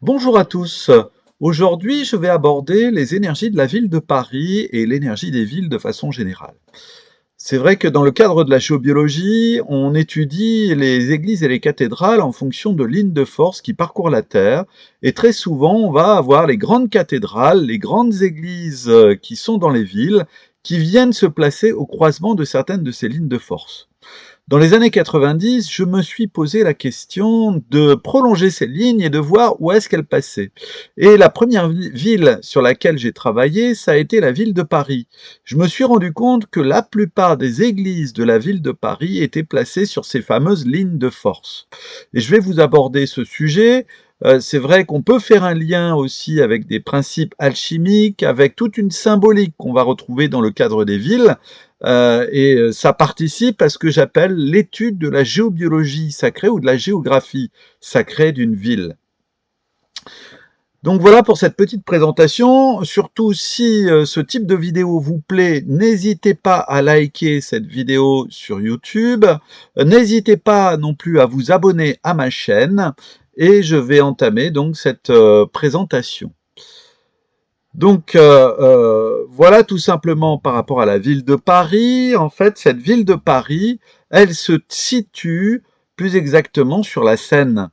Bonjour à tous. Aujourd'hui, je vais aborder les énergies de la ville de Paris et l'énergie des villes de façon générale. C'est vrai que dans le cadre de la géobiologie, on étudie les églises et les cathédrales en fonction de lignes de force qui parcourent la Terre. Et très souvent, on va avoir les grandes cathédrales, les grandes églises qui sont dans les villes, qui viennent se placer au croisement de certaines de ces lignes de force. Dans les années 90, je me suis posé la question de prolonger ces lignes et de voir où est-ce qu'elles passaient. Et la première ville sur laquelle j'ai travaillé, ça a été la ville de Paris. Je me suis rendu compte que la plupart des églises de la ville de Paris étaient placées sur ces fameuses lignes de force. Et je vais vous aborder ce sujet. C'est vrai qu'on peut faire un lien aussi avec des principes alchimiques, avec toute une symbolique qu'on va retrouver dans le cadre des villes. Ça participe à ce que j'appelle l'étude de la géobiologie sacrée ou de la géographie sacrée d'une ville. Donc voilà pour cette petite présentation. Surtout si ce type de vidéo vous plaît, n'hésitez pas à liker cette vidéo sur YouTube. N'hésitez pas non plus à vous abonner à ma chaîne. Et je vais entamer donc cette présentation. Donc voilà tout simplement par rapport à la ville de Paris. En fait, cette ville de Paris, elle se situe plus exactement sur la Seine.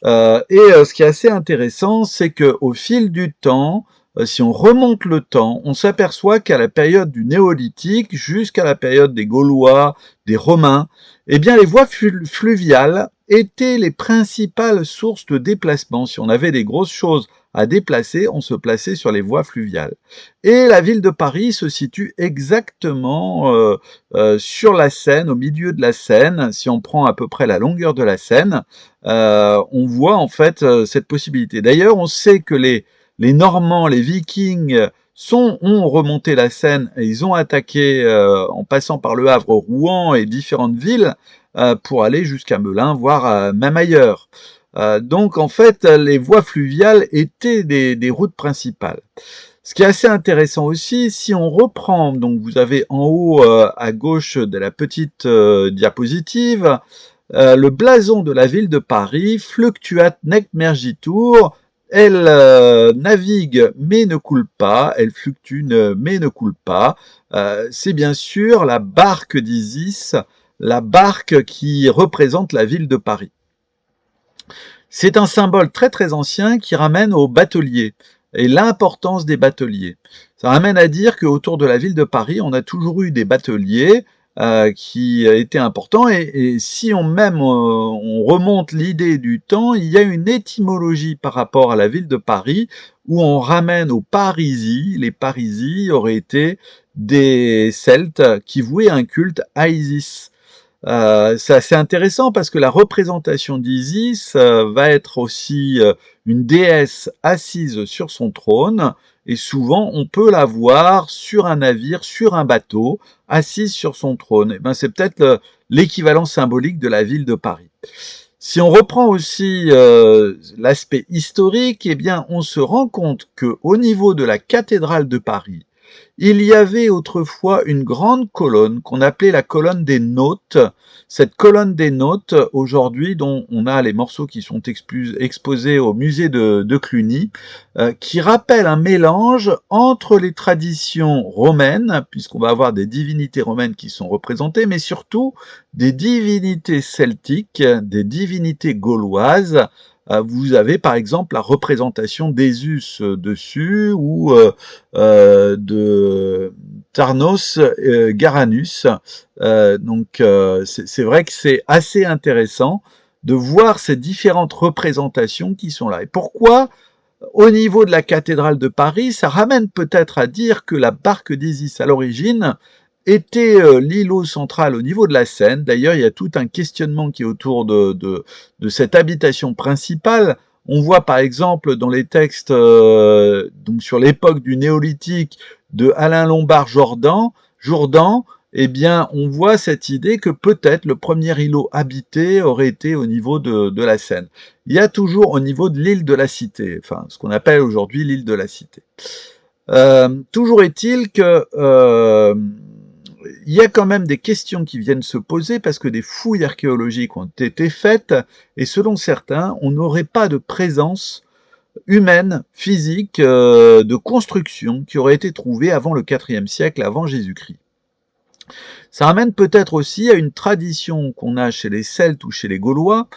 Ce qui est assez intéressant, c'est qu'au fil du temps, si on remonte le temps, on s'aperçoit qu'à la période du néolithique jusqu'à la période des Gaulois, des Romains, eh bien les voies fluviales étaient les principales sources de déplacement. Si on avait des grosses choses à déplacer, on se plaçait sur les voies fluviales. Et la ville de Paris se situe exactement sur la Seine, au milieu de la Seine. Si on prend à peu près la longueur de la Seine, on voit en fait cette possibilité. D'ailleurs, on sait que les Normands, les Vikings, ont remonté la Seine et ils ont attaqué en passant par Le Havre, Rouen et différentes villes pour aller jusqu'à Melun, voire même ailleurs. Donc en fait, les voies fluviales étaient des routes principales. Ce qui est assez intéressant aussi, si on reprend, donc vous avez en haut à gauche de la petite diapositive, le blason de la ville de Paris, fluctuat nec mergitur, elle navigue mais ne coule pas, elle fluctue mais ne coule pas. C'est bien sûr la barque d'Isis, la barque qui représente la ville de Paris. C'est un symbole très très ancien qui ramène aux bateliers et l'importance des bateliers. Ça ramène à dire qu'autour de la ville de Paris, on a toujours eu des bateliers qui étaient importants et si on remonte l'idée du temps, il y a une étymologie par rapport à la ville de Paris où on ramène aux Parisis. Les Parisis auraient été des Celtes qui vouaient un culte à Isis. C'est assez intéressant parce que la représentation d'Isis va être aussi une déesse assise sur son trône et souvent on peut la voir sur un navire, sur un bateau, assise sur son trône. Et ben, c'est peut-être l'équivalent symbolique de la ville de Paris. Si on reprend aussi l'aspect historique, eh bien, on se rend compte qu'au niveau de la cathédrale de Paris, il y avait autrefois une grande colonne qu'on appelait la colonne des Nautes. Cette colonne des Nautes, aujourd'hui, dont on a les morceaux qui sont exposés au musée de Cluny, qui rappelle un mélange entre les traditions romaines, puisqu'on va avoir des divinités romaines qui sont représentées, mais surtout des divinités celtiques, des divinités gauloises. Vous avez par exemple la représentation d'Esus dessus ou de Tarnos Garanus. C'est vrai que c'est assez intéressant de voir ces différentes représentations qui sont là. Et pourquoi au niveau de la cathédrale de Paris, ça ramène peut-être à dire que la barque d'Isis à l'origine était l'îlot central au niveau de la Seine. D'ailleurs, il y a tout un questionnement qui est autour de cette habitation principale. On voit par exemple dans les textes donc sur l'époque du néolithique de Alain Jourdan, eh bien, on voit cette idée que peut-être le premier îlot habité aurait été au niveau de la Seine. Il y a toujours au niveau de l'île de la Cité, enfin, ce qu'on appelle aujourd'hui l'île de la Cité. Toujours est-il que il y a quand même des questions qui viennent se poser parce que des fouilles archéologiques ont été faites et selon certains, on n'aurait pas de présence humaines, physiques, de construction qui auraient été trouvées avant le IVe siècle avant Jésus-Christ. Ça ramène peut-être aussi à une tradition qu'on a chez les Celtes ou chez les Gaulois,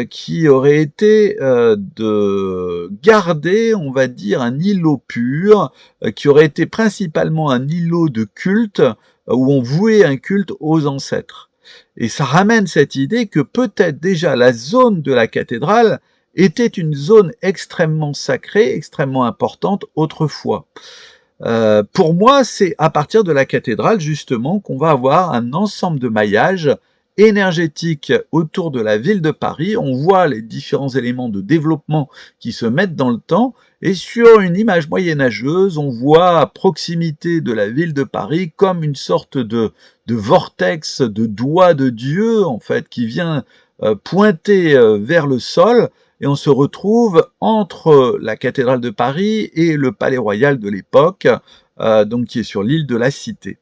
qui aurait été de garder, on va dire, un îlot pur, qui aurait été principalement un îlot de culte, où on vouait un culte aux ancêtres. Et ça ramène cette idée que peut-être déjà la zone de la cathédrale était une zone extrêmement sacrée, extrêmement importante autrefois. Pour moi, c'est à partir de la cathédrale, justement, qu'on va avoir un ensemble de maillages énergétiques autour de la ville de Paris. On voit les différents éléments de développement qui se mettent dans le temps. Et sur une image moyenâgeuse, on voit à proximité de la ville de Paris comme une sorte de vortex, de doigt de Dieu, en fait, qui vient pointer vers le sol. Et on se retrouve entre la cathédrale de Paris et le palais royal de l'époque, donc qui est sur l'île de la Cité.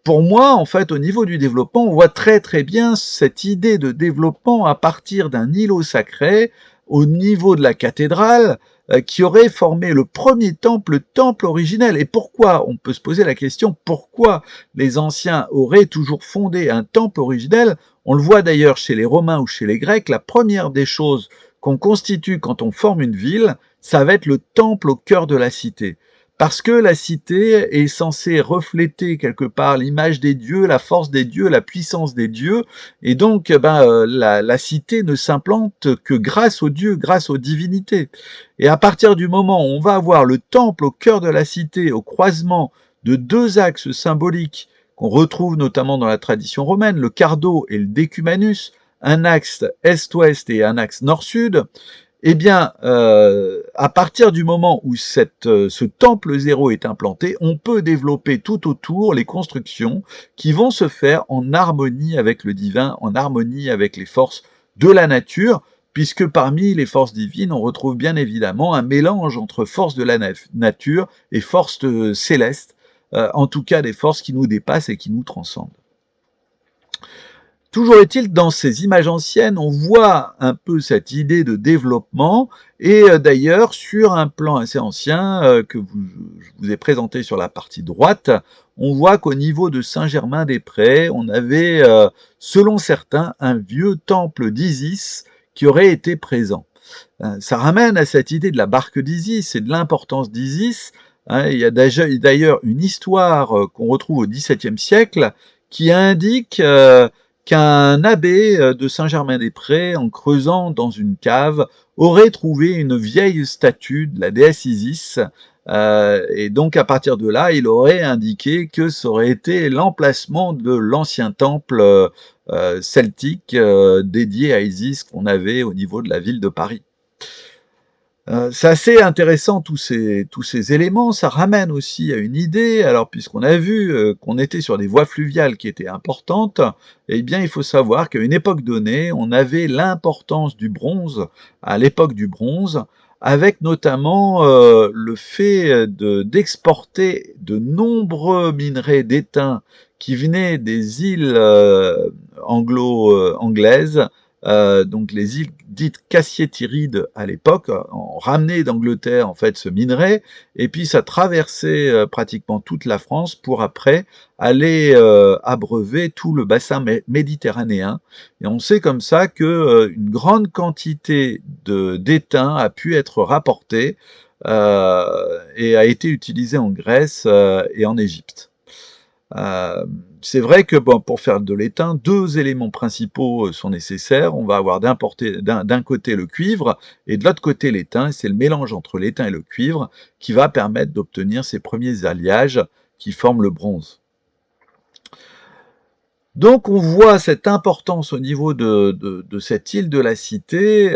Pour moi, en fait, au niveau du développement, on voit très très bien cette idée de développement à partir d'un îlot sacré au niveau de la cathédrale, qui aurait formé le premier temple, le temple originel. Et pourquoi? On peut se poser la question, pourquoi les anciens auraient toujours fondé un temple originel? On le voit d'ailleurs chez les Romains ou chez les Grecs, la première des choses qu'on constitue quand on forme une ville, ça va être le temple au cœur de la cité. Parce que la cité est censée refléter quelque part l'image des dieux, la force des dieux, la puissance des dieux, et donc la cité ne s'implante que grâce aux dieux, grâce aux divinités. Et à partir du moment où on va avoir le temple au cœur de la cité, au croisement de deux axes symboliques qu'on retrouve notamment dans la tradition romaine, le cardo et le decumanus, un axe est-ouest et un axe nord-sud, eh bien, à partir du moment où ce temple zéro est implanté, on peut développer tout autour les constructions qui vont se faire en harmonie avec le divin, en harmonie avec les forces de la nature, puisque parmi les forces divines, on retrouve bien évidemment un mélange entre forces de la nature et forces célestes, en tout cas des forces qui nous dépassent et qui nous transcendent. Toujours est-il, dans ces images anciennes, on voit un peu cette idée de développement, et d'ailleurs, sur un plan assez ancien je vous ai présenté sur la partie droite, on voit qu'au niveau de Saint-Germain-des-Prés, on avait, selon certains, un vieux temple d'Isis qui aurait été présent. Ça ramène à cette idée de la barque d'Isis et de l'importance d'Isis. Il y a d'ailleurs une histoire qu'on retrouve au XVIIe siècle qui indique qu'un abbé de Saint-Germain-des-Prés, en creusant dans une cave, aurait trouvé une vieille statue de la déesse Isis, et donc à partir de là, il aurait indiqué que ça aurait été l'emplacement de l'ancien temple celtique dédié à Isis qu'on avait au niveau de la ville de Paris. C'est assez intéressant tous ces éléments, ça ramène aussi à une idée, alors puisqu'on a vu qu'on était sur des voies fluviales qui étaient importantes, eh bien il faut savoir qu'à une époque donnée, on avait l'importance du bronze, à l'époque du bronze, avec notamment le fait d'exporter de nombreux minerais d'étain qui venaient des îles anglo-anglaises, donc les îles dites Cassiétirides à l'époque, ont ramené d'Angleterre en fait ce minerai, et puis ça traversait pratiquement toute la France pour après aller abreuver tout le bassin méditerranéen. Et on sait comme ça que une grande quantité d'étain a pu être rapportée et a été utilisée en Grèce et en Égypte. C'est vrai que bon, pour faire de l'étain, deux éléments principaux sont nécessaires. On va avoir d'un côté le cuivre et de l'autre côté l'étain. C'est le mélange entre l'étain et le cuivre qui va permettre d'obtenir ces premiers alliages qui forment le bronze. Donc on voit cette importance au niveau de cette île de la Cité,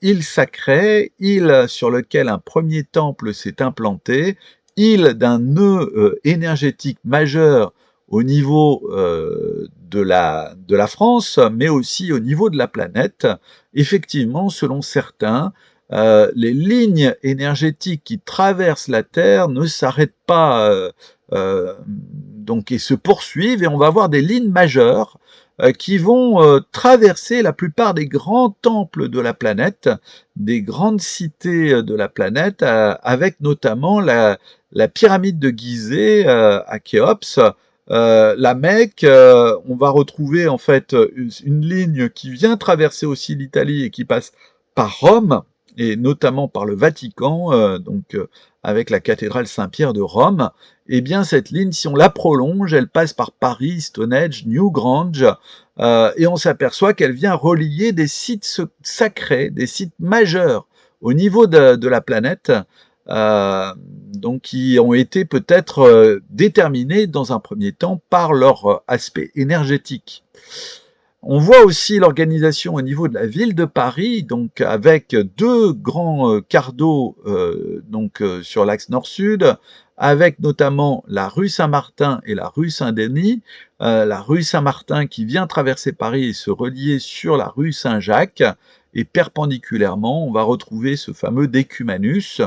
île sacrée, île sur laquelle un premier temple s'est implanté, île d'un nœud énergétique majeur au niveau de la France, mais aussi au niveau de la planète. Effectivement, selon certains, les lignes énergétiques qui traversent la Terre ne s'arrêtent pas donc, et se poursuivent, et on va avoir des lignes majeures qui vont traverser la plupart des grands temples de la planète, des grandes cités de la planète, avec notamment la pyramide de Gizeh à Khéops, la Mecque. On va retrouver en fait une ligne qui vient traverser aussi l'Italie et qui passe par Rome, et notamment par le Vatican, avec la cathédrale Saint-Pierre de Rome. Eh bien, cette ligne, si on la prolonge, elle passe par Paris, Stonehenge, Newgrange, et on s'aperçoit qu'elle vient relier des sites sacrés, des sites majeurs au niveau de la planète, donc qui ont été peut-être déterminés dans un premier temps par leur aspect énergétique. On voit aussi l'organisation au niveau de la ville de Paris, donc avec deux grands quarts d'eau sur l'axe nord-sud, avec notamment la rue Saint-Martin et la rue Saint-Denis. La rue Saint-Martin qui vient traverser Paris et se relier sur la rue Saint-Jacques, et perpendiculairement, on va retrouver ce fameux décumanus.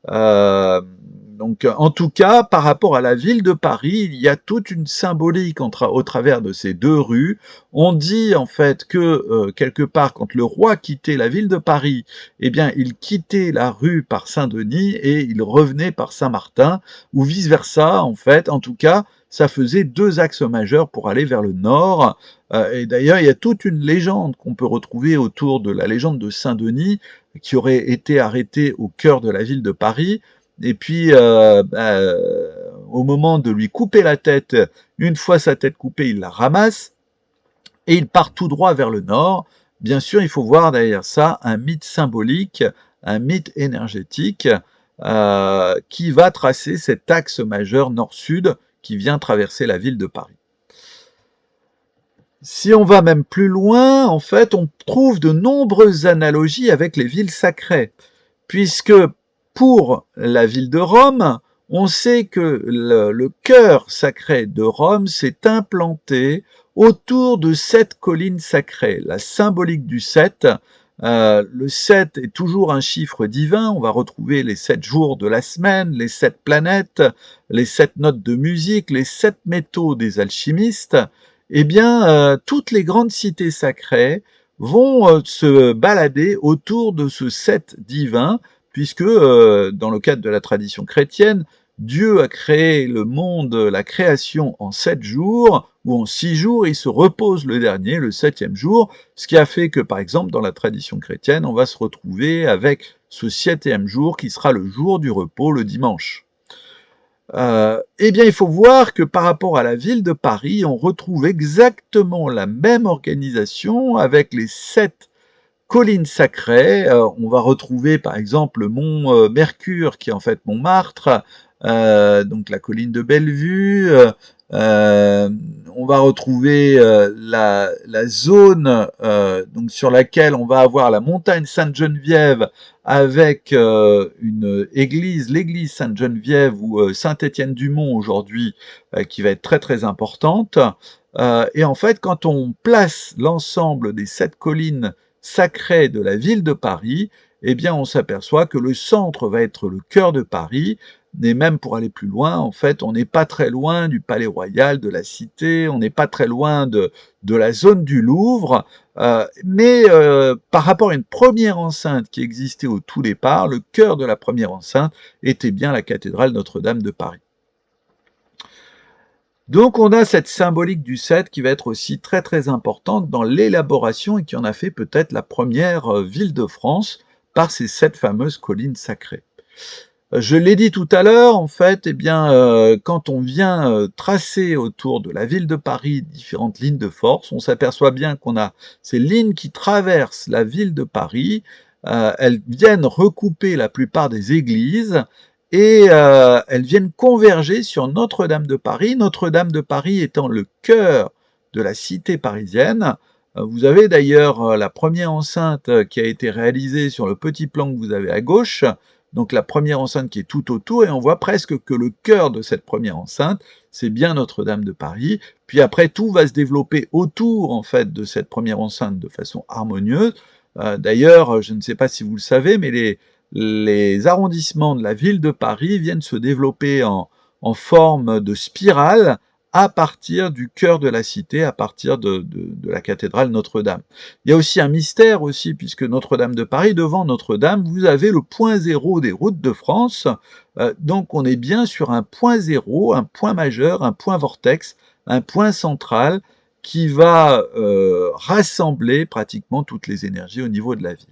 En tout cas, par rapport à la ville de Paris, il y a toute une symbolique au travers de ces deux rues. On dit en fait que quelque part, quand le roi quittait la ville de Paris, eh bien, il quittait la rue par Saint-Denis et il revenait par Saint-Martin, ou vice-versa, en fait. En tout cas, ça faisait deux axes majeurs pour aller vers le nord. Et d'ailleurs, il y a toute une légende qu'on peut retrouver autour de la légende de Saint-Denis, qui aurait été arrêté au cœur de la ville de Paris. Et puis, au moment de lui couper la tête, une fois sa tête coupée, il la ramasse et il part tout droit vers le nord. Bien sûr, il faut voir derrière ça un mythe symbolique, un mythe énergétique qui va tracer cet axe majeur nord-sud qui vient traverser la ville de Paris. Si on va même plus loin, en fait, on trouve de nombreuses analogies avec les villes sacrées, puisque pour la ville de Rome, on sait que le cœur sacré de Rome s'est implanté autour de 7 collines sacrées. La symbolique du 7, le 7 est toujours un chiffre divin. On va retrouver les 7 jours de la semaine, les 7 planètes, les 7 notes de musique, les 7 métaux des alchimistes. Eh bien, toutes les grandes cités sacrées vont se balader autour de ce 7 divin, puisque dans le cadre de la tradition chrétienne, Dieu a créé le monde, la création en 7 jours, ou en 6 jours, il se repose le dernier, le 7e jour, ce qui a fait que, par exemple, dans la tradition chrétienne, on va se retrouver avec ce 7e jour qui sera le jour du repos, le dimanche. Eh bien, il faut voir que par rapport à la ville de Paris, on retrouve exactement la même organisation avec les 7 collines sacrées. On va retrouver par exemple le mont Mercure, qui est en fait Montmartre, donc la colline de Bellevue. On va retrouver la zone donc sur laquelle on va avoir la montagne Sainte-Geneviève avec une église, l'église Sainte-Geneviève ou Saint-Étienne-du-Mont aujourd'hui, qui va être très très importante. Et en fait, quand on place l'ensemble des 7 collines sacrées de la ville de Paris, eh bien on s'aperçoit que le centre va être le cœur de Paris, et même pour aller plus loin, en fait, on n'est pas très loin du Palais Royal, de la Cité, on n'est pas très loin de la zone du Louvre, mais par rapport à une première enceinte qui existait au tout départ, le cœur de la première enceinte était bien la cathédrale Notre-Dame de Paris. Donc on a cette symbolique du 7 qui va être aussi très très importante dans l'élaboration et qui en a fait peut-être la première ville de France par ces 7 fameuses collines sacrées. Je l'ai dit tout à l'heure, en fait, eh bien, quand on vient tracer autour de la ville de Paris différentes lignes de force, on s'aperçoit bien qu'on a ces lignes qui traversent la ville de Paris, elles viennent recouper la plupart des églises, et elles viennent converger sur Notre-Dame de Paris, Notre-Dame de Paris étant le cœur de la cité parisienne. Vous avez d'ailleurs la première enceinte qui a été réalisée sur le petit plan que vous avez à gauche, donc la première enceinte qui est tout autour, et on voit presque que le cœur de cette première enceinte, c'est bien Notre-Dame de Paris. Puis après, tout va se développer autour, en fait, de cette première enceinte de façon harmonieuse. D'ailleurs, je ne sais pas si vous le savez, mais les arrondissements de la ville de Paris viennent se développer en forme de spirale, à partir du cœur de la cité, à partir de la cathédrale Notre-Dame. Il y a aussi un mystère aussi, puisque Notre-Dame de Paris, devant Notre-Dame, vous avez le point zéro des routes de France, donc on est bien sur un point zéro, un point majeur, un point vortex, un point central qui va rassembler pratiquement toutes les énergies au niveau de la ville.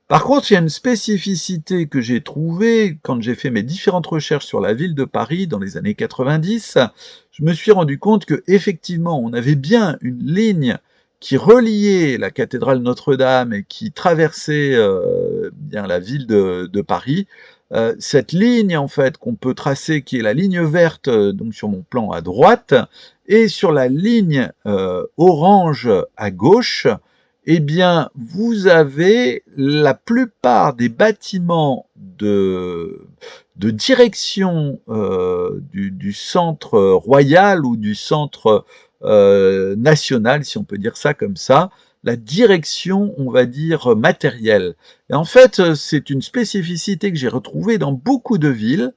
Par contre, il y a une spécificité que j'ai trouvée quand j'ai fait mes différentes recherches sur la ville de Paris dans les années 90. Je me suis rendu compte que effectivement, on avait bien une ligne qui reliait la cathédrale Notre-Dame et qui traversait bien la ville de Paris. Cette ligne, en fait, qu'on peut tracer, qui est la ligne verte, donc sur mon plan à droite, et sur la ligne orange à gauche, eh bien, vous avez la plupart des bâtiments de direction du centre royal ou du centre national, si on peut dire ça comme ça, la direction, on va dire, matérielle. Et en fait, c'est une spécificité que j'ai retrouvée dans beaucoup de villes.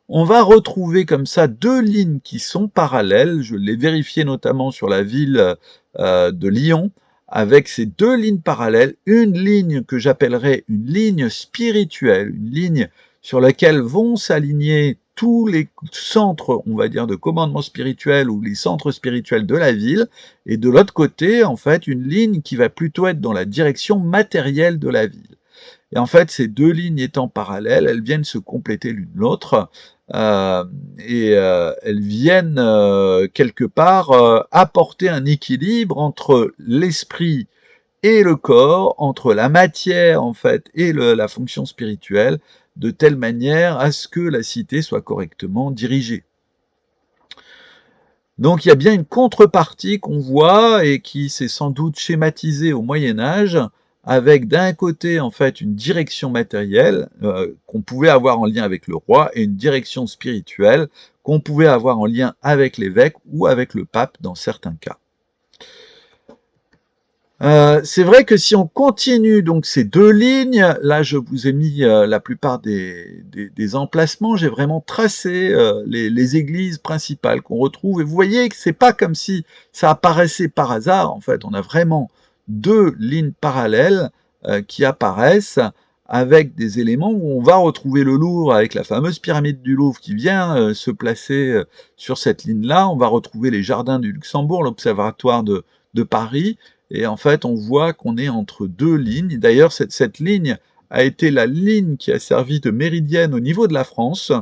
On va retrouver comme ça deux lignes qui sont parallèles. Je l'ai vérifié notamment sur la ville de Lyon, avec ces deux lignes parallèles, une ligne que j'appellerais une ligne spirituelle, une ligne sur laquelle vont s'aligner tous les centres, on va dire, de commandement spirituel ou les centres spirituels de la ville, et de l'autre côté, en fait, une ligne qui va plutôt être dans la direction matérielle de la ville. Et en fait, ces deux lignes étant parallèles, elles viennent se compléter l'une l'autre, elles viennent quelque part apporter un équilibre entre l'esprit et le corps, entre la matière en fait et la fonction spirituelle, de telle manière à ce que la cité soit correctement dirigée. Donc il y a bien une contrepartie qu'on voit et qui s'est sans doute schématisée au Moyen Âge, avec d'un côté en fait une direction matérielle qu'on pouvait avoir en lien avec le roi et une direction spirituelle qu'on pouvait avoir en lien avec l'évêque ou avec le pape dans certains cas. C'est vrai que si on continue donc ces deux lignes, là je vous ai mis la plupart des emplacements, j'ai vraiment tracé les églises principales qu'on retrouve, et vous voyez que c'est pas comme si ça apparaissait par hasard, en fait, on a vraiment deux lignes parallèles qui apparaissent avec des éléments où on va retrouver le Louvre avec la fameuse pyramide du Louvre qui vient se placer sur cette ligne-là, on va retrouver les jardins du Luxembourg, l'observatoire de Paris, et en fait, on voit qu'on est entre deux lignes. D'ailleurs, cette ligne a été la ligne qui a servi de méridienne au niveau de la France.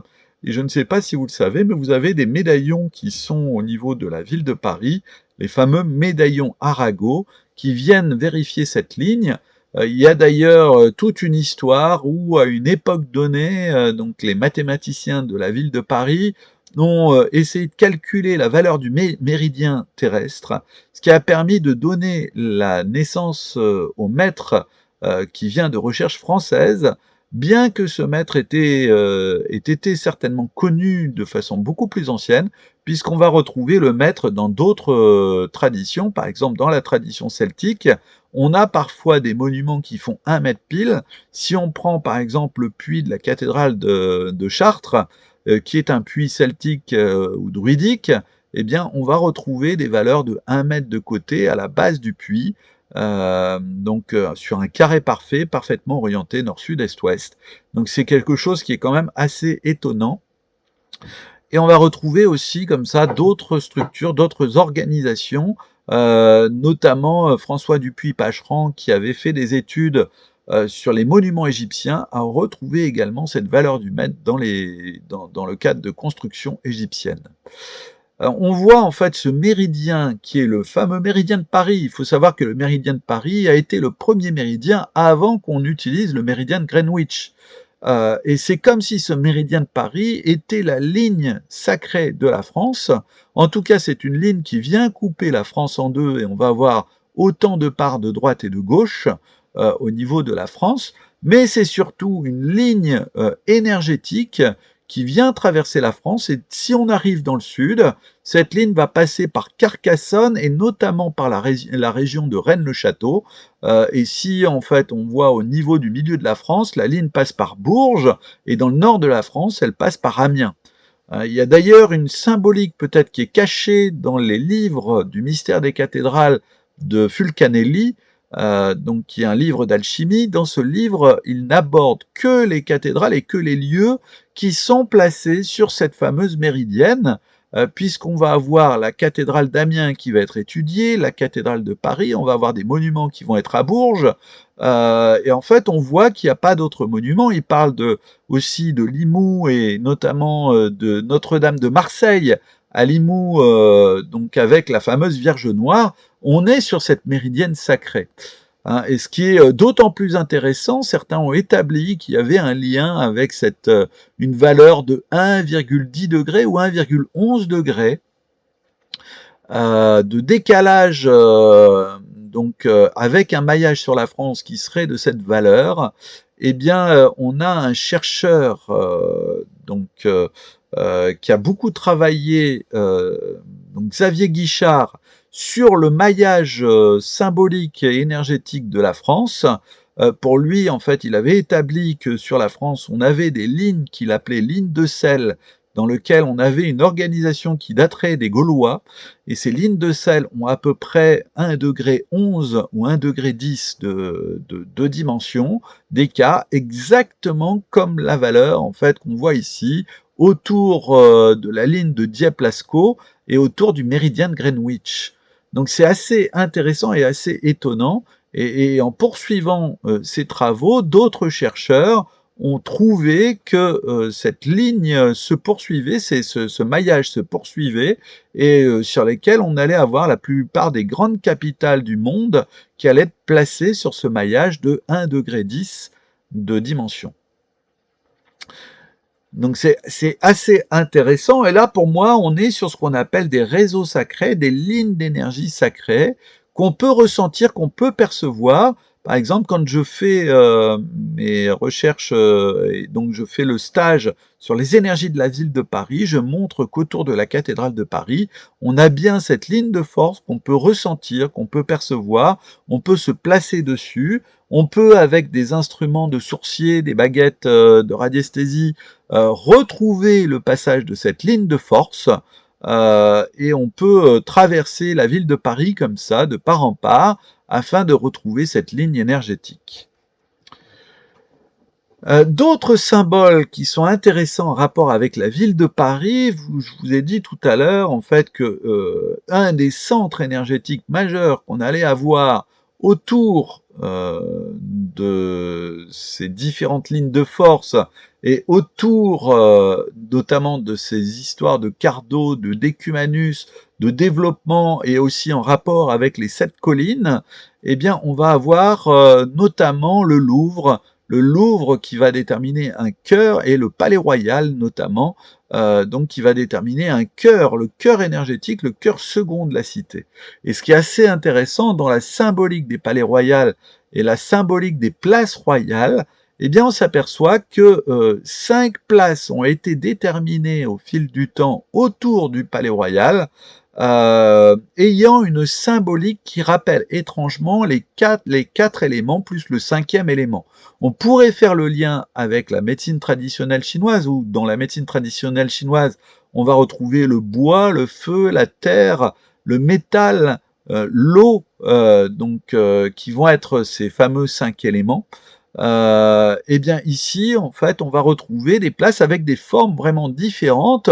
Et je ne sais pas si vous le savez, mais vous avez des médaillons qui sont au niveau de la ville de Paris, les fameux médaillons Arago, qui viennent vérifier cette ligne. Il y a d'ailleurs toute une histoire où, à une époque donnée, donc les mathématiciens de la ville de Paris ont essayé de calculer la valeur du méridien terrestre, ce qui a permis de donner la naissance au maître qui vient de recherche française, bien que ce maître ait été certainement connu de façon beaucoup plus ancienne, puisqu'on va retrouver le maître dans d'autres traditions, par exemple dans la tradition celtique, on a parfois des monuments qui font 1 mètre pile. Si on prend par exemple le puits de la cathédrale de Chartres, qui est un puits celtique ou druidique, eh bien, on va retrouver des valeurs de 1 mètre de côté à la base du puits, sur un carré parfait, parfaitement orienté nord, sud, est, ouest. Donc c'est quelque chose qui est quand même assez étonnant. Et on va retrouver aussi comme ça d'autres structures, d'autres organisations, notamment François Dupuy-Pacheran qui avait fait des études sur les monuments égyptiens, a retrouvé également cette valeur du mètre dans le cadre de construction égyptienne. On voit en fait ce méridien qui est le fameux méridien de Paris. Il faut savoir que le méridien de Paris a été le premier méridien avant qu'on utilise le méridien de Greenwich. Et c'est comme si ce méridien de Paris était la ligne sacrée de la France. En tout cas, c'est une ligne qui vient couper la France en deux et on va avoir autant de parts de droite et de gauche au niveau de la France. Mais c'est surtout une ligne énergétique qui vient traverser la France, et si on arrive dans le sud, cette ligne va passer par Carcassonne et notamment par la région de Rennes-le-Château. Et si en fait on voit au niveau du milieu de la France, la ligne passe par Bourges, et dans le nord de la France, elle passe par Amiens. Il y a d'ailleurs une symbolique peut-être qui est cachée dans les livres du mystère des cathédrales de Fulcanelli, donc qui est un livre d'alchimie. Dans ce livre, il n'aborde que les cathédrales et que les lieux qui sont placés sur cette fameuse méridienne, puisqu'on va avoir la cathédrale d'Amiens qui va être étudiée, la cathédrale de Paris, on va avoir des monuments qui vont être à Bourges, et en fait on voit qu'il n'y a pas d'autres monuments. Il parle aussi de Limoux et notamment de Notre-Dame de Marseille à Limoux, donc avec la fameuse Vierge Noire. On est sur cette méridienne sacrée. Hein, et ce qui est d'autant plus intéressant, certains ont établi qu'il y avait un lien avec une valeur de 1,10 degrés ou 1,11 degrés de décalage, donc avec un maillage sur la France qui serait de cette valeur. Eh bien, on a un chercheur qui a beaucoup travaillé, donc Xavier Guichard, sur le maillage symbolique et énergétique de la France. Pour lui, en fait, il avait établi que sur la France, on avait des lignes qu'il appelait lignes de sel, dans lesquelles on avait une organisation qui daterait des Gaulois, et ces lignes de sel ont à peu près 1,11 degré ou 1,10 degré de dimension, d'écart, exactement comme la valeur en fait qu'on voit ici, autour de la ligne de Dieppe-Lascaux et autour du méridien de Greenwich. Donc c'est assez intéressant et assez étonnant, et en poursuivant ces travaux, d'autres chercheurs ont trouvé que cette ligne se poursuivait, ce maillage se poursuivait, et sur lesquels on allait avoir la plupart des grandes capitales du monde qui allaient être placées sur ce maillage de 1,10 degré de dimension. Donc c'est assez intéressant, et là pour moi on est sur ce qu'on appelle des réseaux sacrés, des lignes d'énergie sacrées qu'on peut ressentir, qu'on peut percevoir. Par exemple, quand je fais mes recherches, et donc je fais le stage sur les énergies de la ville de Paris, je montre qu'autour de la cathédrale de Paris, on a bien cette ligne de force qu'on peut ressentir, qu'on peut percevoir, on peut se placer dessus, on peut avec des instruments de sourcier, des baguettes de radiesthésie, retrouver le passage de cette ligne de force, et on peut traverser la ville de Paris comme ça, de part en part, afin de retrouver cette ligne énergétique. D'autres symboles qui sont intéressants en rapport avec la ville de Paris, je vous ai dit tout à l'heure en fait que un des centres énergétiques majeurs qu'on allait avoir autour de ces différentes lignes de force et autour notamment de ces histoires de Cardo, de Decumanus, de développement et aussi en rapport avec les 7 collines, eh bien on va avoir notamment le Louvre qui va déterminer un cœur, et le Palais Royal notamment, donc qui va déterminer un cœur, le cœur énergétique, le cœur second de la cité. Et ce qui est assez intéressant dans la symbolique des palais royaux et la symbolique des places royales, eh bien on s'aperçoit que 5 places ont été déterminées au fil du temps autour du Palais Royal, ayant une symbolique qui rappelle étrangement les quatre éléments plus le 5e élément. On pourrait faire le lien avec la médecine traditionnelle chinoise, où dans la médecine traditionnelle chinoise, on va retrouver le bois, le feu, la terre, le métal, l'eau, qui vont être ces fameux 5 éléments. Eh bien ici, en fait, on va retrouver des places avec des formes vraiment différentes.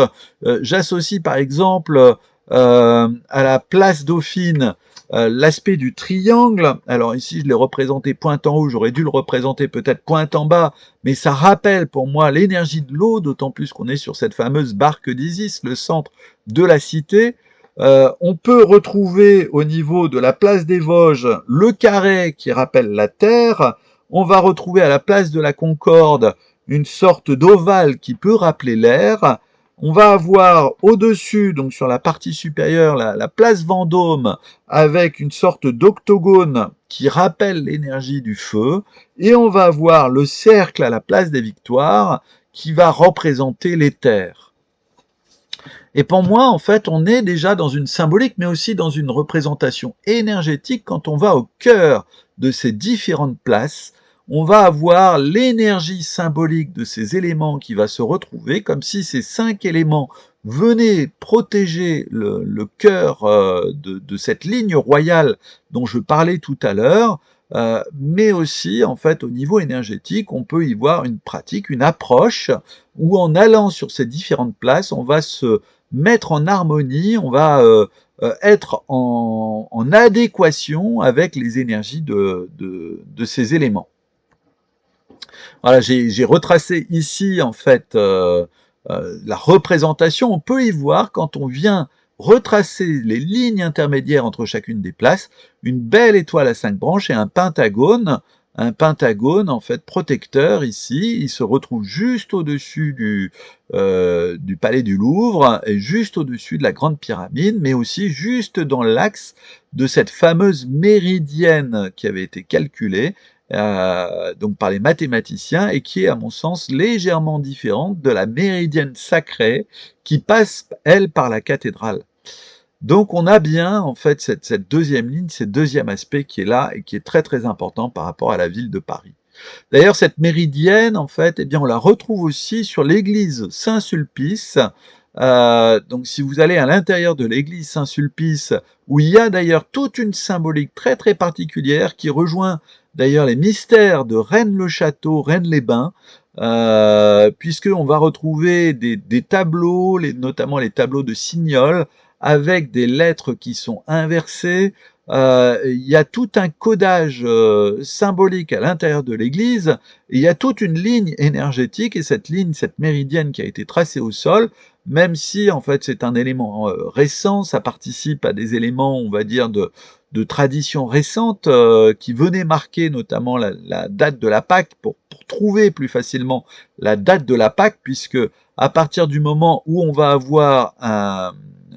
J'associe par exemple à la place Dauphine l'aspect du triangle. Alors ici, je l'ai représenté pointe en haut, j'aurais dû le représenter peut-être pointe en bas, mais ça rappelle pour moi l'énergie de l'eau, d'autant plus qu'on est sur cette fameuse barque d'Isis, le centre de la cité. On peut retrouver au niveau de la place des Vosges le carré qui rappelle la terre. On va retrouver à la place de la Concorde une sorte d'ovale qui peut rappeler l'air. On va avoir au-dessus, donc sur la partie supérieure, la place Vendôme avec une sorte d'octogone qui rappelle l'énergie du feu. Et on va avoir le cercle à la place des Victoires qui va représenter l'éther. Et pour moi, en fait, on est déjà dans une symbolique, mais aussi dans une représentation énergétique quand on va au cœur de ces différentes places. on va avoir l'énergie symbolique de ces éléments qui va se retrouver, comme si ces 5 éléments venaient protéger le cœur de cette ligne royale dont je parlais tout à l'heure, mais aussi, en fait, au niveau énergétique, on peut y voir une pratique, une approche, où en allant sur ces différentes places, on va se mettre en harmonie, on va être en adéquation avec les énergies de ces éléments. Voilà, j'ai retracé ici, en fait, la représentation. On peut y voir, quand on vient retracer les lignes intermédiaires entre chacune des places, une belle étoile à 5 branches et un pentagone, en fait, protecteur ici. Il se retrouve juste au-dessus du palais du Louvre et juste au-dessus de la Grande Pyramide, mais aussi juste dans l'axe de cette fameuse méridienne qui avait été calculée, donc par les mathématiciens, et qui est, à mon sens, légèrement différente de la méridienne sacrée qui passe, elle, par la cathédrale. Donc on a bien, en fait, cette deuxième ligne, ce deuxième aspect qui est là et qui est très très important par rapport à la ville de Paris. D'ailleurs, cette méridienne, en fait, eh bien, on la retrouve aussi sur l'église Saint-Sulpice. Donc si vous allez à l'intérieur de l'église Saint-Sulpice, où il y a d'ailleurs toute une symbolique très très particulière qui rejoint d'ailleurs les mystères de Rennes-le-Château, Rennes-les-Bains, puisqu'on va retrouver des tableaux, notamment les tableaux de Signol, avec des lettres qui sont inversées. Il y a tout un codage symbolique à l'intérieur de l'église, et il y a toute une ligne énergétique, et cette ligne, cette méridienne qui a été tracée au sol, même si en fait c'est un élément récent, ça participe à des éléments, on va dire, de tradition récente qui venaient marquer notamment la date de la Pâque, pour trouver plus facilement la date de la Pâque, puisque à partir du moment où on va avoir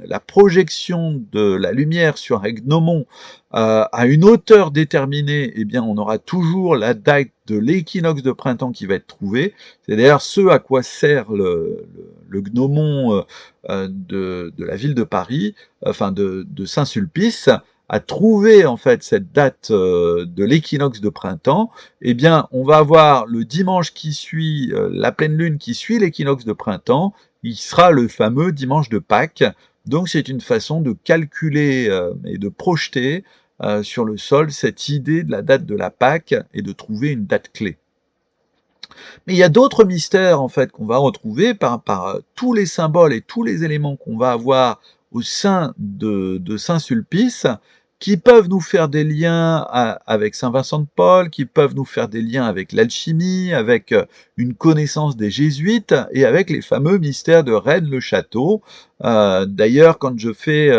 la projection de la lumière sur un gnomon à une hauteur déterminée, eh bien on aura toujours la date de l'équinoxe de printemps qui va être trouvée. C'est d'ailleurs ce à quoi sert le gnomon de la ville de Paris, enfin de Saint-Sulpice, à trouver en fait cette date de l'équinoxe de printemps. Eh bien on va avoir le dimanche qui suit, la pleine lune qui suit l'équinoxe de printemps, il sera le fameux dimanche de Pâques. Donc c'est une façon de calculer et de projeter sur le sol cette idée de la date de la Pâque et de trouver une date clé. Mais il y a d'autres mystères en fait qu'on va retrouver par tous les symboles et tous les éléments qu'on va avoir au sein de Saint-Sulpice, qui peuvent nous faire des liens avec Saint-Vincent de Paul, qui peuvent nous faire des liens avec l'alchimie, avec une connaissance des jésuites et avec les fameux mystères de Rennes-le-Château. D'ailleurs, quand je fais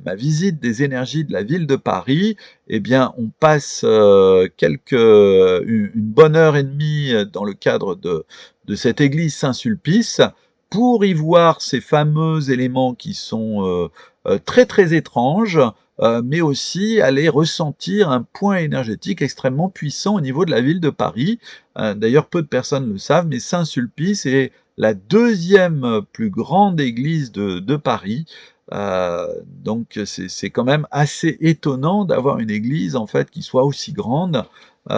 ma visite des énergies de la ville de Paris, eh bien, on passe une bonne heure et demie dans le cadre de cette église Saint-Sulpice pour y voir ces fameux éléments qui sont très très étranges, mais aussi aller ressentir un point énergétique extrêmement puissant au niveau de la ville de Paris. D'ailleurs, peu de personnes le savent, mais Saint-Sulpice est la deuxième plus grande église de Paris. Donc c'est quand même assez étonnant d'avoir une église en fait qui soit aussi grande, et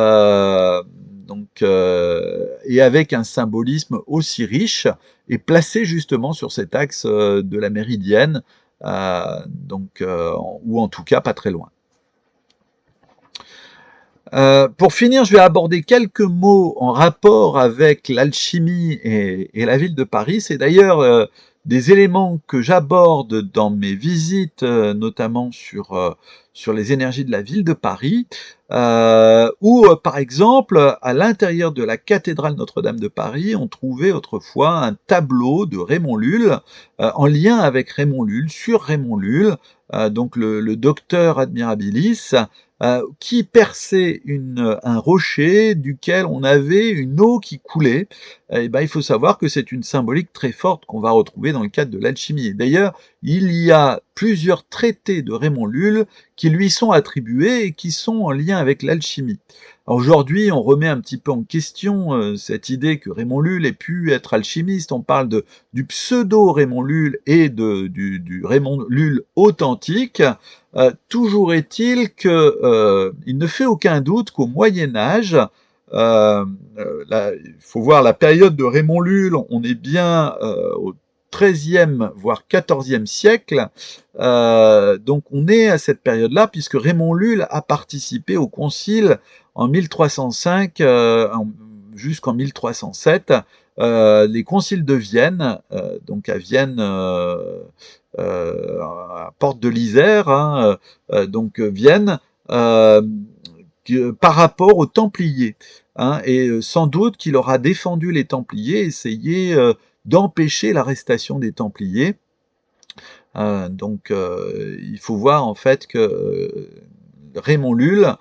avec un symbolisme aussi riche et placé justement sur cet axe de la méridienne, ou en tout cas pas très loin. Pour finir, je vais aborder quelques mots en rapport avec l'alchimie et la ville de Paris. C'est d'ailleurs des éléments que j'aborde dans mes visites, notamment sur les énergies de la ville de Paris, où, par exemple, à l'intérieur de la cathédrale Notre-Dame de Paris, on trouvait autrefois un tableau de Raymond Lull, en lien avec Raymond Lull, sur Raymond Lull, donc le docteur admirabilis, qui perçait un rocher duquel on avait une eau qui coulait. Et ben, il faut savoir que c'est une symbolique très forte qu'on va retrouver dans le cadre de l'alchimie. Et d'ailleurs, il y a plusieurs traités de Raymond Lull qui lui sont attribués et qui sont en lien avec l'alchimie. Aujourd'hui, on remet un petit peu en question cette idée que Raymond Lull ait pu être alchimiste. On parle du pseudo Raymond Lull et du Raymond Lull authentique. Toujours est-il que il ne fait aucun doute qu'au Moyen Âge, Il faut voir la période de Raymond Lull, on est bien au XIIIe voire XIVe siècle, donc on est à cette période-là, puisque Raymond Lull a participé au concile en 1305 jusqu'en 1307, les conciles de Vienne, donc à Vienne, à Porte de l'Isère, hein, donc Vienne, par rapport aux Templiers. Hein, et sans doute qu'il aura défendu les Templiers, essayé d'empêcher l'arrestation des Templiers. Donc il faut voir en fait que Raymond Lull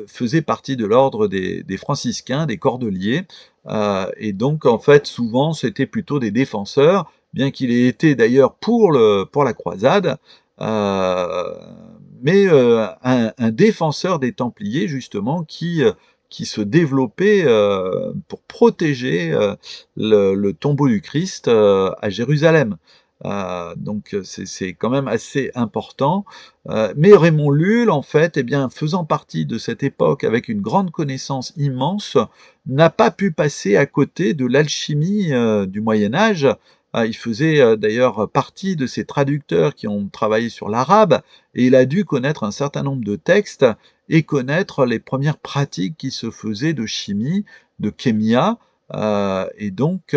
faisait partie de l'ordre des franciscains, des cordeliers, et donc en fait souvent c'était plutôt des défenseurs, bien qu'il ait été d'ailleurs pour la croisade, mais un défenseur des Templiers justement qui se développait pour protéger le tombeau du Christ à Jérusalem. Donc c'est quand même assez important. Mais Raymond Lull, en fait, eh bien, faisant partie de cette époque avec une grande connaissance immense, n'a pas pu passer à côté de l'alchimie du Moyen Âge. Il faisait d'ailleurs partie de ces traducteurs qui ont travaillé sur l'arabe, et il a dû connaître un certain nombre de textes et connaître les premières pratiques qui se faisaient de chimie, de kémia, et donc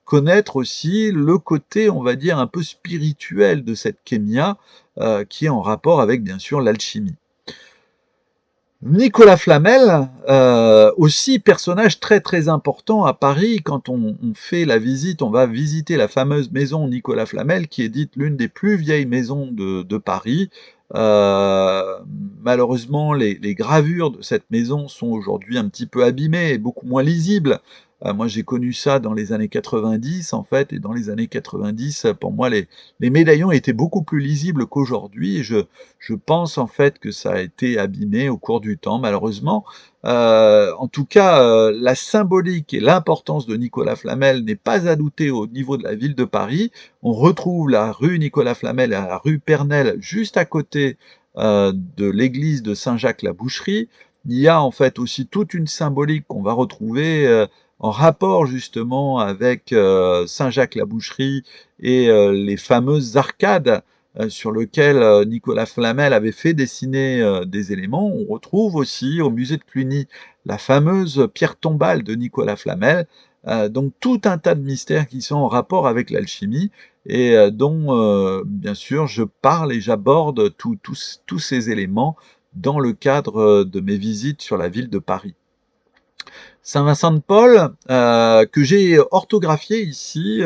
connaître aussi le côté, on va dire, un peu spirituel de cette kémia, qui est en rapport avec, bien sûr, l'alchimie. Nicolas Flamel, aussi personnage très très important à Paris. Quand on fait la visite, on va visiter la fameuse maison Nicolas Flamel, qui est dite l'une des plus vieilles maisons de Paris. Malheureusement, les gravures de cette maison sont aujourd'hui un petit peu abîmées et beaucoup moins lisibles. Moi, j'ai connu ça dans les années 90, en fait, et dans les années 90, pour moi, les médaillons étaient beaucoup plus lisibles qu'aujourd'hui, et je pense en fait que ça a été abîmé au cours du temps, malheureusement. En tout cas, la symbolique et l'importance de Nicolas Flamel n'est pas à douter au niveau de la ville de Paris. On retrouve la rue Nicolas Flamel et la rue Pernelle juste à côté de l'église de Saint-Jacques-la-Boucherie. Il y a en fait aussi toute une symbolique qu'on va retrouver en rapport justement avec Saint-Jacques-la-Boucherie et les fameuses arcades sur lesquelles Nicolas Flamel avait fait dessiner des éléments. On retrouve aussi au musée de Cluny la fameuse pierre tombale de Nicolas Flamel. Donc tout un tas de mystères qui sont en rapport avec l'alchimie et dont, bien sûr, je parle et j'aborde tous ces éléments dans le cadre de mes visites sur la ville de Paris. Saint-Vincent-de-Paul, que j'ai orthographié ici,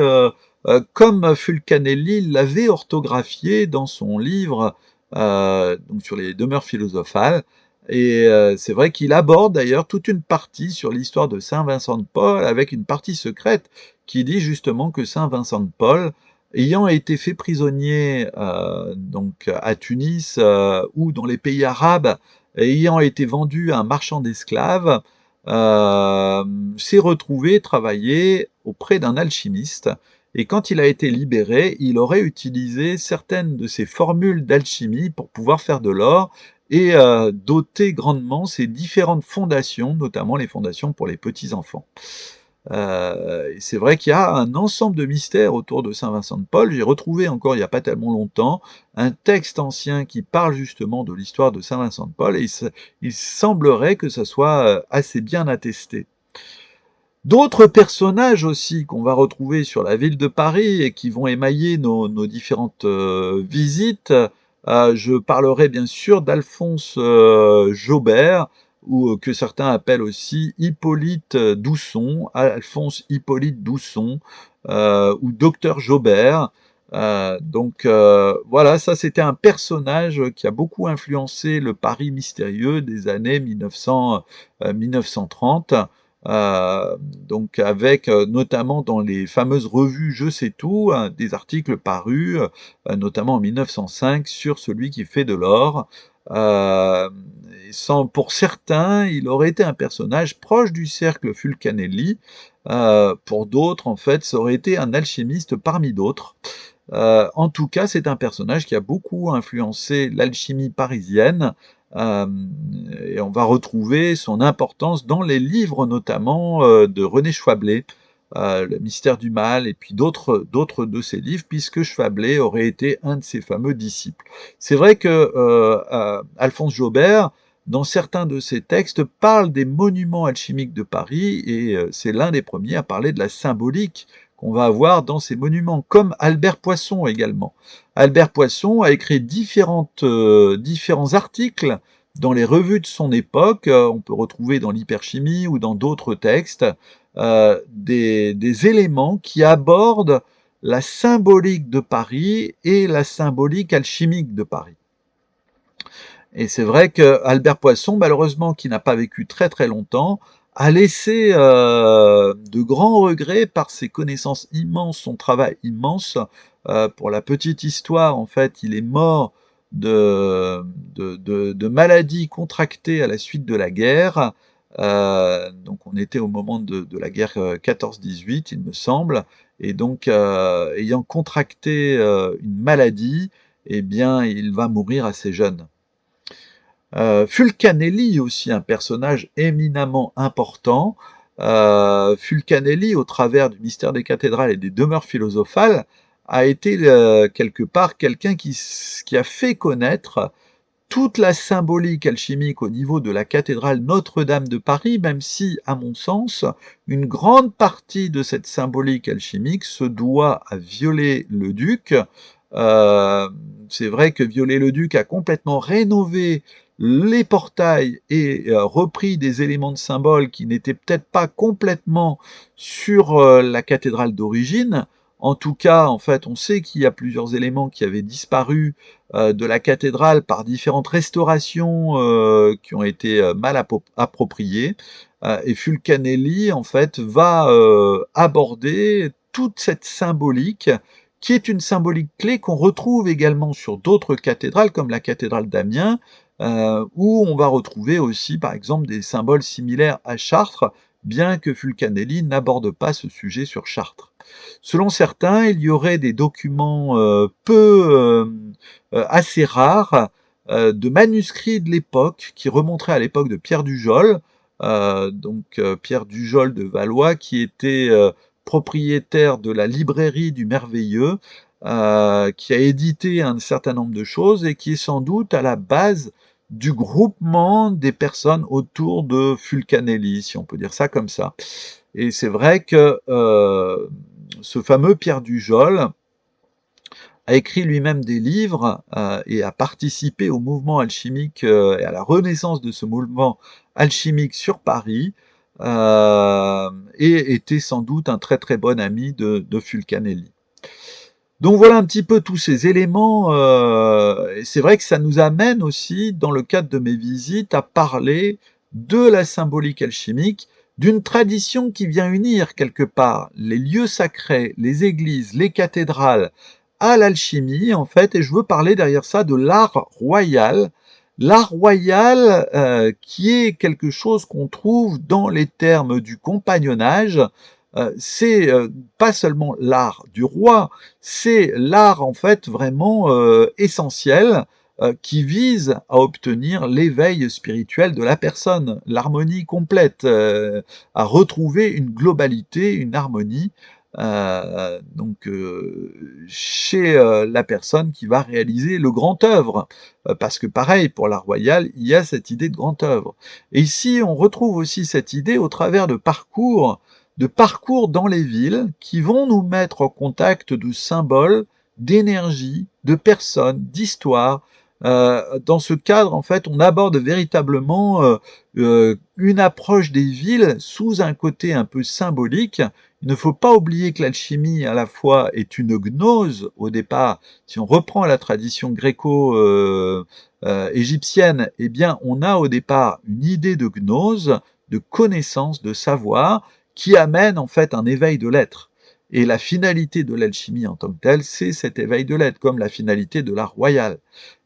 comme Fulcanelli l'avait orthographié dans son livre donc sur les demeures philosophales. Et c'est vrai qu'il aborde d'ailleurs toute une partie sur l'histoire de Saint-Vincent-de-Paul, avec une partie secrète qui dit justement que Saint-Vincent-de-Paul, ayant été fait prisonnier donc à Tunis ou dans les pays arabes, ayant été vendu à un marchand d'esclaves, s'est retrouvé travailler auprès d'un alchimiste, et quand il a été libéré, il aurait utilisé certaines de ses formules d'alchimie pour pouvoir faire de l'or et doter grandement ses différentes fondations, notamment les fondations pour les petits-enfants. C'est vrai qu'il y a un ensemble de mystères autour de Saint-Vincent-de-Paul. J'ai retrouvé encore il n'y a pas tellement longtemps un texte ancien qui parle justement de l'histoire de Saint-Vincent-de-Paul, et il semblerait que ça soit assez bien attesté. D'autres personnages aussi qu'on va retrouver sur la ville de Paris et qui vont émailler nos différentes visites, je parlerai bien sûr d'Alphonse Jaubert, ou que certains appellent aussi Hippolyte Dousson, Alphonse Hippolyte Dousson, ou Docteur Jaubert. Donc voilà, ça c'était un personnage qui a beaucoup influencé le Paris mystérieux des années 1930. Donc avec notamment dans les fameuses revues Je sais tout, hein, des articles parus, notamment en 1905, sur celui qui fait de l'or. Pour certains, il aurait été un personnage proche du cercle Fulcanelli. Pour d'autres, en fait, ça aurait été un alchimiste parmi d'autres. En tout cas, c'est un personnage qui a beaucoup influencé l'alchimie parisienne, et on va retrouver son importance dans les livres notamment, de René Schwablé, Le mystère du mal et puis d'autres de ses livres, puisque Schwablé aurait été un de ses fameux disciples. C'est vrai que, Alphonse Jaubert, dans certains de ses textes, parle des monuments alchimiques de Paris et c'est l'un des premiers à parler de la symbolique qu'on va avoir dans ces monuments, comme Albert Poisson également. Albert Poisson a écrit différents articles dans les revues de son époque, on peut retrouver dans l'hyperchimie ou dans d'autres textes, des éléments qui abordent la symbolique de Paris et la symbolique alchimique de Paris. Et c'est vrai que Albert Poisson, malheureusement, qui n'a pas vécu très très longtemps, a laissé de grands regrets par ses connaissances immenses, son travail immense. Pour la petite histoire, en fait, il est mort de maladies contractées à la suite de la guerre. Donc on était au moment de la guerre 14-18, il me semble. Et donc, ayant contracté une maladie, eh bien, il va mourir assez jeune. Fulcanelli, aussi un personnage éminemment important. Fulcanelli, au travers du mystère des cathédrales et des demeures philosophales, a été quelque part quelqu'un qui a fait connaître toute la symbolique alchimique au niveau de la cathédrale Notre-Dame de Paris, même si, à mon sens, une grande partie de cette symbolique alchimique se doit à Viollet-le-Duc. C'est vrai que Viollet-le-Duc a complètement rénové les portails et repris des éléments de symboles qui n'étaient peut-être pas complètement sur la cathédrale d'origine. En tout cas, en fait, on sait qu'il y a plusieurs éléments qui avaient disparu de la cathédrale par différentes restaurations qui ont été mal appropriées. Et Fulcanelli, en fait, va aborder toute cette symbolique qui est une symbolique clé qu'on retrouve également sur d'autres cathédrales, comme la cathédrale d'Amiens, où on va retrouver aussi, par exemple, des symboles similaires à Chartres, bien que Fulcanelli n'aborde pas ce sujet sur Chartres. Selon certains, il y aurait des documents assez rares de manuscrits de l'époque qui remonteraient à l'époque de Pierre Dujol, Pierre Dujol de Valois, qui était propriétaire de la librairie du Merveilleux, qui a édité un certain nombre de choses et qui est sans doute à la base du groupement des personnes autour de Fulcanelli, si on peut dire ça comme ça. Et c'est vrai que ce fameux Pierre Dujol a écrit lui-même des livres et a participé au mouvement alchimique et à la renaissance de ce mouvement alchimique sur Paris, et était sans doute un très très bon ami de Fulcanelli. Donc voilà un petit peu tous ces éléments, et c'est vrai que ça nous amène aussi, dans le cadre de mes visites, à parler de la symbolique alchimique, d'une tradition qui vient unir quelque part les lieux sacrés, les églises, les cathédrales, à l'alchimie en fait, et je veux parler derrière ça de l'art royal. L'art royal qui est quelque chose qu'on trouve dans les termes du compagnonnage, c'est pas seulement l'art du roi, c'est l'art en fait vraiment essentiel qui vise à obtenir l'éveil spirituel de la personne, l'harmonie complète, à retrouver une globalité, une harmonie, chez la personne qui va réaliser le grand œuvre. Parce que pareil, pour l'art royal, il y a cette idée de grand œuvre. Et ici, on retrouve aussi cette idée au travers de parcours dans les villes qui vont nous mettre en contact de symboles, d'énergie, de personnes, d'histoires. Dans ce cadre, en fait, on aborde véritablement une approche des villes sous un côté un peu symbolique. Il ne faut pas oublier que l'alchimie, à la fois, est une gnose au départ. Si on reprend la tradition gréco-égyptienne, eh bien, on a au départ une idée de gnose, de connaissance, de savoir, qui amène en fait un éveil de l'être. Et la finalité de l'alchimie en tant que telle, c'est cet éveil de l'être, comme la finalité de l'art royal.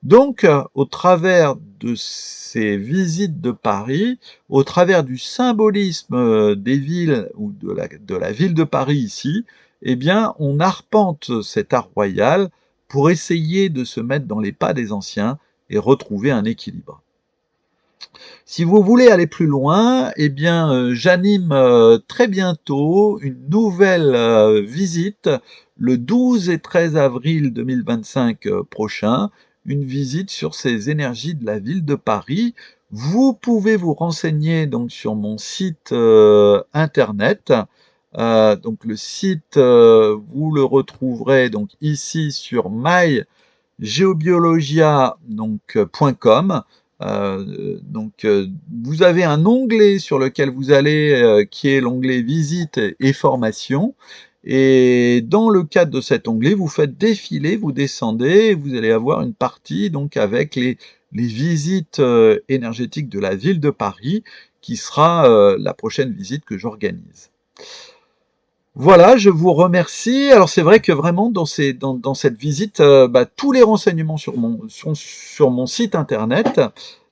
Donc, au travers de ces visites de Paris, au travers du symbolisme des villes, ou de la ville de Paris ici, eh bien, on arpente cet art royal pour essayer de se mettre dans les pas des anciens et retrouver un équilibre. Si vous voulez aller plus loin, eh bien, j'anime très bientôt une nouvelle visite le 12 et 13 avril 2025 prochain, une visite sur ces énergies de la ville de Paris. Vous pouvez vous renseigner donc sur mon site internet. Donc le site, vous le retrouverez donc ici sur mygeobiologia.com. Vous avez un onglet sur lequel vous allez, qui est l'onglet Visite et formation. Et dans le cadre de cet onglet, vous faites défiler, vous descendez, et vous allez avoir une partie donc avec les visites énergétiques de la ville de Paris, qui sera la prochaine visite que j'organise. Voilà, je vous remercie. Alors c'est vrai que vraiment dans cette visite, tous les renseignements sont sur mon site internet.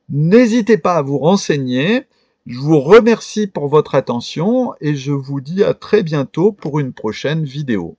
N'hésitez pas à vous renseigner. Je vous remercie pour votre attention et je vous dis à très bientôt pour une prochaine vidéo.